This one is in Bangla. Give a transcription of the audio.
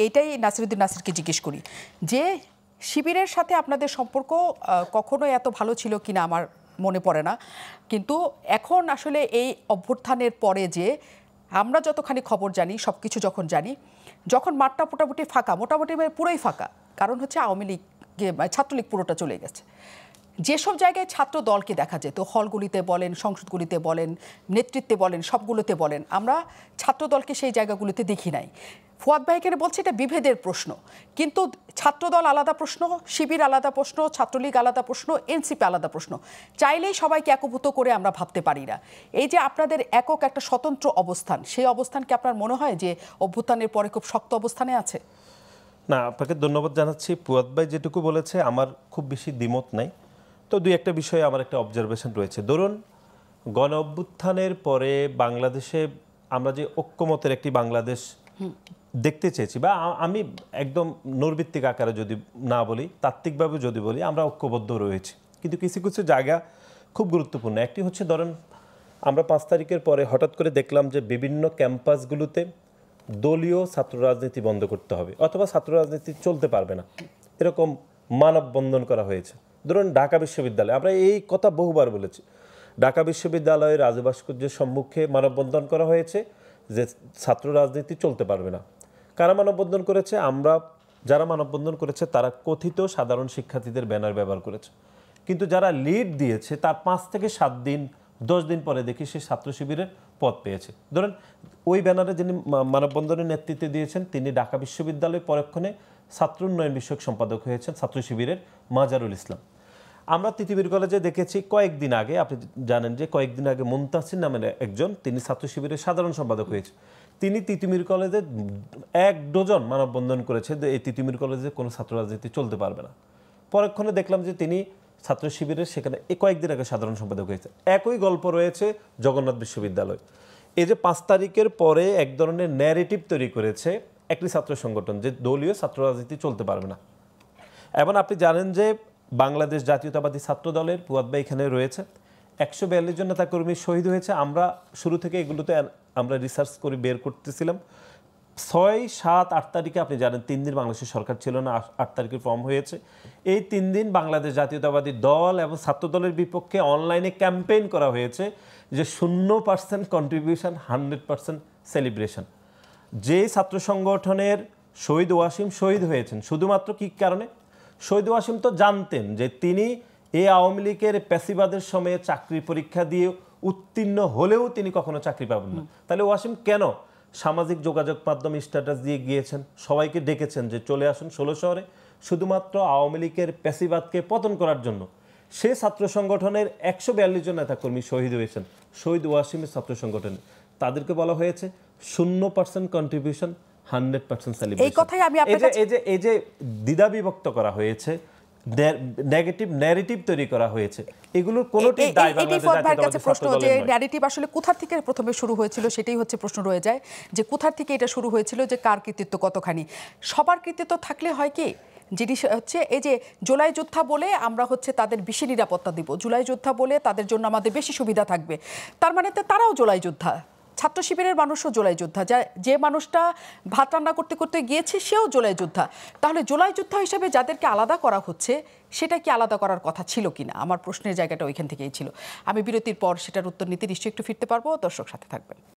এইটাই নাসিরুদ্দিন নাসিরকে জিজ্ঞেস করি যে শিবিরের সাথে আপনাদের সম্পর্ক কখনোই এত ভালো ছিল কিনা আমার মনে পড়ে না, কিন্তু এখন আসলে এই অভ্যুত্থানের পরে যে আমরা যতখানি খবর জানি, সব কিছু যখন জানি, যখন মাঠটা মোটামুটি ফাঁকা, মোটামুটি পুরোই ফাঁকা, কারণ হচ্ছে আওয়ামী লীগ ছাত্রলীগ পুরোটা চলে গেছে। যেসব জায়গায় ছাত্র দলকে দেখা যেত, হলগুলিতে বলেন, সংসদগুলিতে বলেন, নেতৃত্বে বলেন, সবগুলোতে বলেন, আমরা ছাত্র দলকে সেই জায়গাগুলোতে দেখি নাই। ফুয়াদ ভাইকে বলছে এটা বিভেদের প্রশ্ন, কিন্তু ছাত্রদল আলাদা প্রশ্ন, শিবির আলাদা প্রশ্ন, ছাত্রলীগ আলাদা প্রশ্ন, এনসিপি আলাদা প্রশ্ন। চাইলেই সবাইকে একভূত করে আমরা ভাবতে পারি না। এই যে আপনাদের একক একটা স্বতন্ত্র অবস্থান, সেই অবস্থান কি আপনার মনে হয় যে অভ্যুত্থানের পরে খুব শক্ত অবস্থানে আছে? না, আপনাকে ধন্যবাদ জানাচ্ছি। ফুয়াদ ভাই যেটুকু বলেছে আমার খুব বেশি দ্বিমত নাই। তো দুই একটা বিষয়ে আমার একটা অবজারভেশন রয়েছে। ধরুন, গণ অভ্যুত্থানের পরে বাংলাদেশে আমরা যে ঐক্যমতের একটি বাংলাদেশ দেখতে চেয়েছি, বা আমি একদম নৈর্ভিত্তিক আকারে যদি না বলি, তাত্ত্বিকভাবে যদি বলি, আমরা ঐক্যবদ্ধ রয়েছি। কিন্তু কিছু কিছু জায়গা খুব গুরুত্বপূর্ণ। একটি হচ্ছে, ধরেন আমরা ৫ তারিখের পরে হঠাৎ করে দেখলাম যে বিভিন্ন ক্যাম্পাসগুলোতে দলীয় ছাত্র রাজনীতি বন্ধ করতে হবে, অথবা ছাত্র রাজনীতি চলতে পারবে না, এরকম মানববন্ধন করা হয়েছে। ধরুন ঢাকা বিশ্ববিদ্যালয়, আমরা এই কথা বহুবার বলেছি, ঢাকা বিশ্ববিদ্যালয়ের রাজু ভাস্কর্যের সম্মুখে মানববন্ধন করা হয়েছে যে ছাত্র রাজনীতি চলতে পারবে না। কারা মানববন্ধন করেছে? আমরা যারা মানববন্ধন করেছে তারা কথিত সাধারণ শিক্ষার্থীদের ব্যানার ব্যবহার করেছে, কিন্তু যারা লিড দিয়েছে তার ৫ থেকে ৭ দিন ১০ দিন পরে দেখি সে ছাত্র শিবিরের পদ পেয়েছে। ধরেন ওই ব্যানারে যিনি মানববন্ধনের নেতৃত্ব দিয়েছেন তিনি ঢাকা বিশ্ববিদ্যালয় পরক্ষণে ছাত্র উন্নয়ন বিষয়ক সম্পাদক হয়েছেন ছাত্র শিবিরের মাজারুল ইসলাম। আমরা তিতুমীর কলেজে দেখেছি কয়েকদিন আগে, আপনি জানেন যে কয়েকদিন আগে মুনতাসির নামের একজন, তিনি ছাত্র শিবিরের সাধারণ সম্পাদক হয়েছে। তিনি তিতুমীর কলেজে ১ ডজন মানববন্ধন করেছে যে এই তিতুমীর কলেজে কোনো ছাত্র রাজনীতি চলতে পারবে না। পরক্ষণে দেখলাম যে তিনি ছাত্র শিবিরের সেখানে কয়েকদিন আগে সাধারণ সম্পাদক হয়েছে। একই গল্প রয়েছে জগন্নাথ বিশ্ববিদ্যালয়। এই যে ৫ তারিখের পরে এক ধরনের ন্যারেটিভ তৈরি করেছে একটি ছাত্র সংগঠন যে দলীয় ছাত্র রাজনীতি চলতে পারবে না। এবং আপনি জানেন যে বাংলাদেশ জাতীয়তাবাদী ছাত্র দলের ফুয়াদ ভাই এখানে রয়েছে, ১৪২ জন নেতাকর্মী শহীদ হয়েছে। আমরা শুরু থেকে এগুলোতে আমরা রিসার্চ করে বের করতেছিলাম। ৬, ৭, ৮ তারিখে আপনি জানেন ৩ দিন বাংলাদেশের সরকার ছিল না, ৮ তারিখে ফর্ম হয়েছে। এই ৩ দিন বাংলাদেশ জাতীয়তাবাদী দল এবং ছাত্র দলের বিপক্ষে অনলাইনে ক্যাম্পেইন করা হয়েছে যে 0% কন্ট্রিবিউশন, 100% সেলিব্রেশন। যে ছাত্র সংগঠনের শহীদ ওয়াসিম শহীদ হয়েছেন শুধুমাত্র কি কারণে? শহীদ ওয়াসিম তো জানতেন যে তিনি এই আওয়ামী লীগের প্যাসিবাদের সময়ে চাকরির পরীক্ষা দিয়ে উত্তীর্ণ হলেও তিনি কখনো চাকরি পাবেন না। তাহলে ওয়াসিম কেন সামাজিক যোগাযোগ মাধ্যম স্ট্যাটাস দিয়ে গিয়েছেন, সবাইকে ডেকেছেন যে চলে আসুন ১৬ শহরে, শুধুমাত্র আওয়ামী লীগের প্যাসিবাদকে পতন করার জন্য। সে ছাত্র সংগঠনের ১৪২ জন নেতাকর্মী শহীদ হয়েছেন শহীদ ওয়াসিমের ছাত্র সংগঠনে। তাদেরকে বলা হয়েছে 0% কন্ট্রিবিউশন, 100% সেলিব্রেশন। এই যে দ্বিধা বিভক্ত করা হয়েছে, নেগেটিভ ন্যারেটিভ তৈরি করা হয়েছে, এগুলোর কোনোটি দায় বাংলাদেশ জাতীয়তাবাদী ছাত্র দলের নয়। ন্যারেটিভ আসলে কোথা থেকে প্রথমে শুরু হয়েছিল সেটাই হচ্ছে প্রশ্ন রয়ে যায়, যে কোথা থেকে এটা শুরু হয়েছিল, যে কার কৃতিত্ব কতখানি। সবার কৃতিত্ব থাকলে হয় কি, জিনিস হচ্ছে এই যে জুলাই যোদ্ধা বলে আমরা হচ্ছে তাদের বেশি নিরাপত্তা দিব, জুলাই যোদ্ধা বলে তাদের জন্য আমাদের বেশি সুবিধা থাকবে, তার মানে তো তারাও জুলাই যোদ্ধা। ছাত্র শিবিরের মানুষও জুলাই যোদ্ধা, যে মানুষটা ভাত রান্না করতে করতে গিয়েছে সেও জুলাই যোদ্ধা। তাহলে জুলাই যোদ্ধা হিসেবে যাদেরকে আলাদা করা হচ্ছে সেটা কি আলাদা করার কথা ছিল কিনা, আমার প্রশ্নের জায়গাটা ওইখান থেকেই ছিল। আমি বিরতির পর সেটার উত্তর নিতে নিশ্চয়ই একটু ফিরতে পারবো, দর্শক সাথে থাকবেন।